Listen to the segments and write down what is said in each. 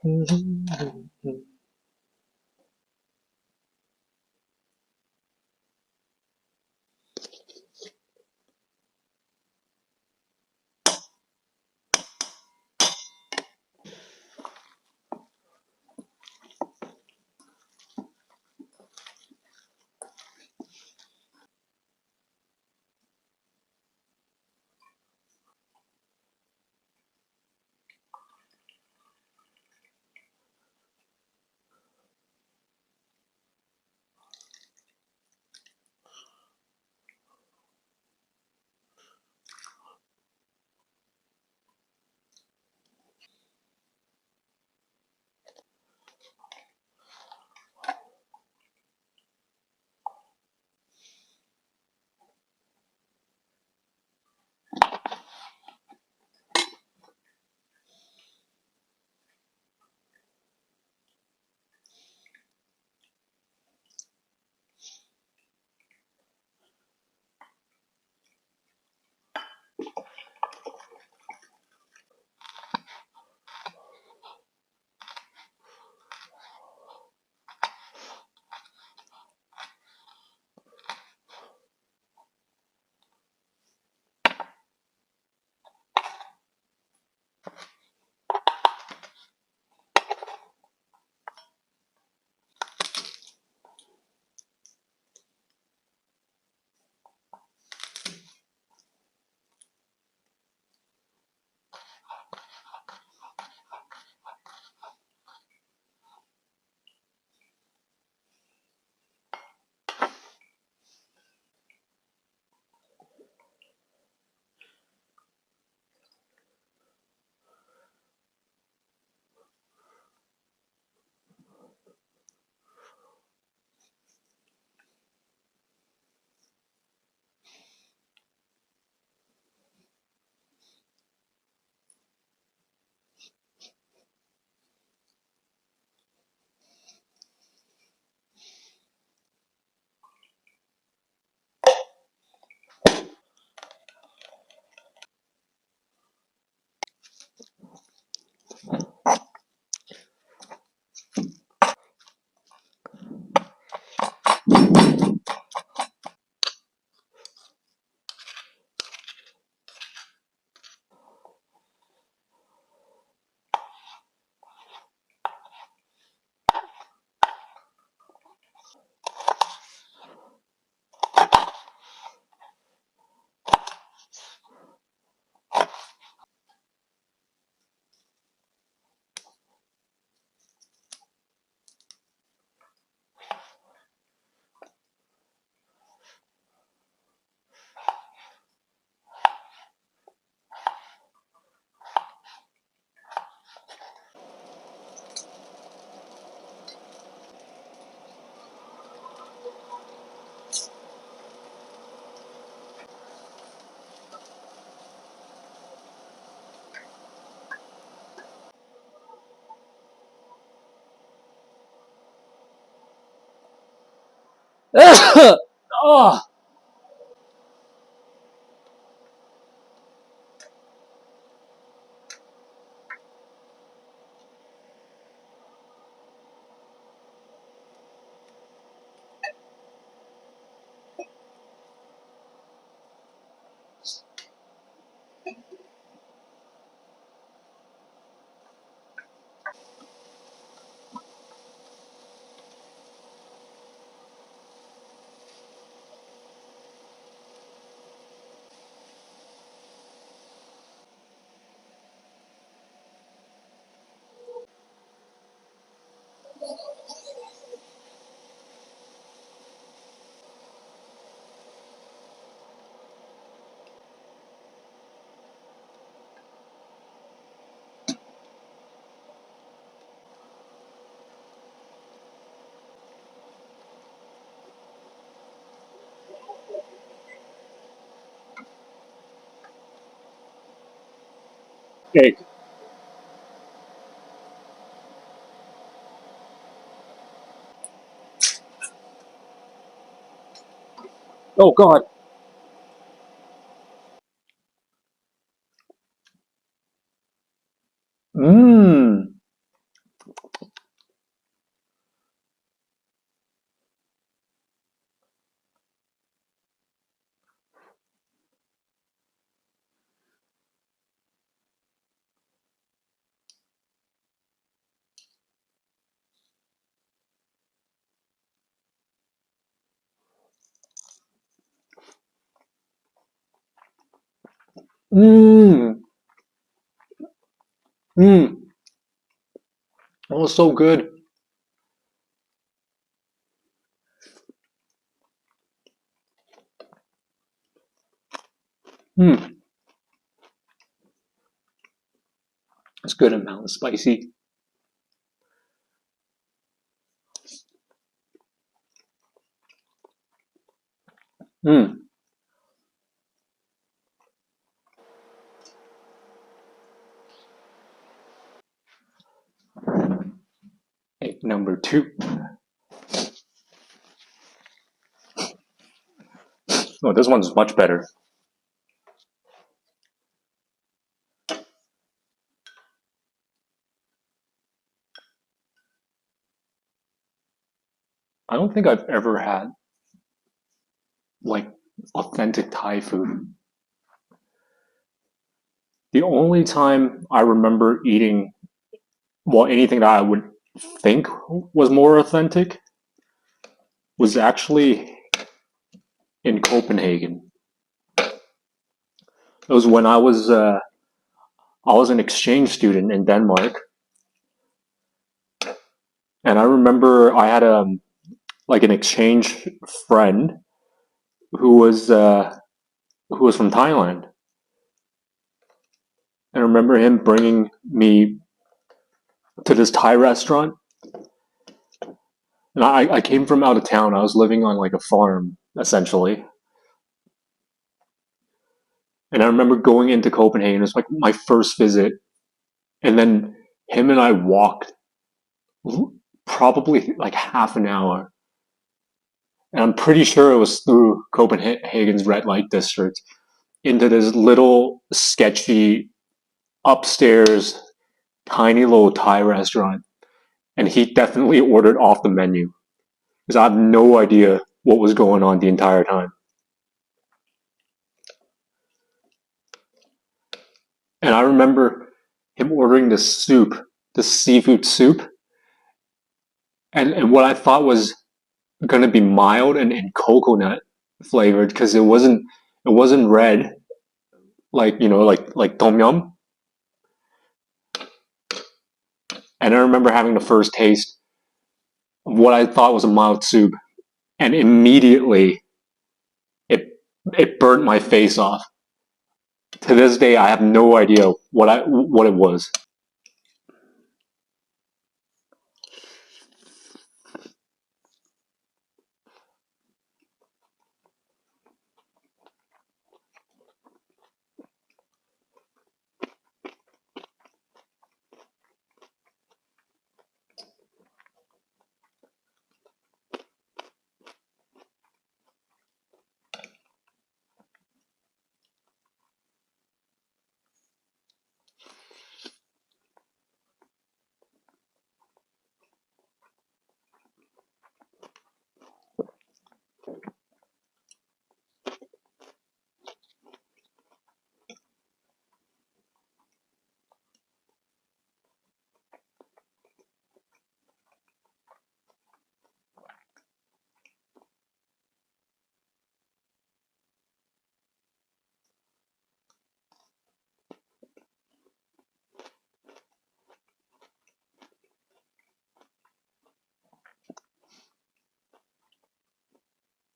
Oh. Okay. Oh God. Mmm. Mmm. Mmm. Oh, so good. Mmm. It's good amount of spicy. Mmm. Egg number 2. Oh, this one's much better. I don't think I've ever had like authentic Thai food. The only time I remember eating, well, anything that I would think was more authentic was actually in Copenhagen. It was when I was an exchange student in Denmark, and I remember I had like an exchange friend who was uh, who was from Thailand, and I remember him bringing me to this Thai restaurant. And I came from out of town. I was living on like a farm essentially, and I remember going into Copenhagen. It was like my first visit, and then him and I walked probably like half an hour, and I'm pretty sure it was through Copenhagen's red light district into this little sketchy upstairs tiny little Thai restaurant, and he definitely ordered off the menu because I have no idea what was going on the entire time. And I remember him ordering this soup, this seafood soup, and what I thought was going to be mild and coconut flavored because it wasn't red like like tom yum. And I remember having the first taste of what I thought was a mild soup, and immediately it it burnt my face off. To this day, I have no idea what it was.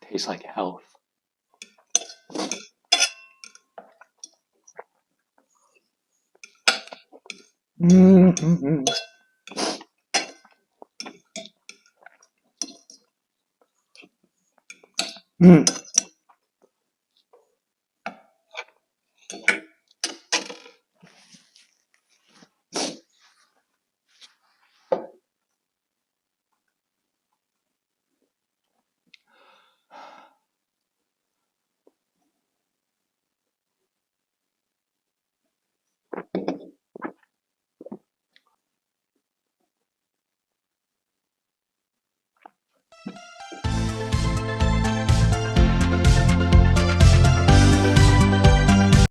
Tastes like health. Mm-hmm. Mm.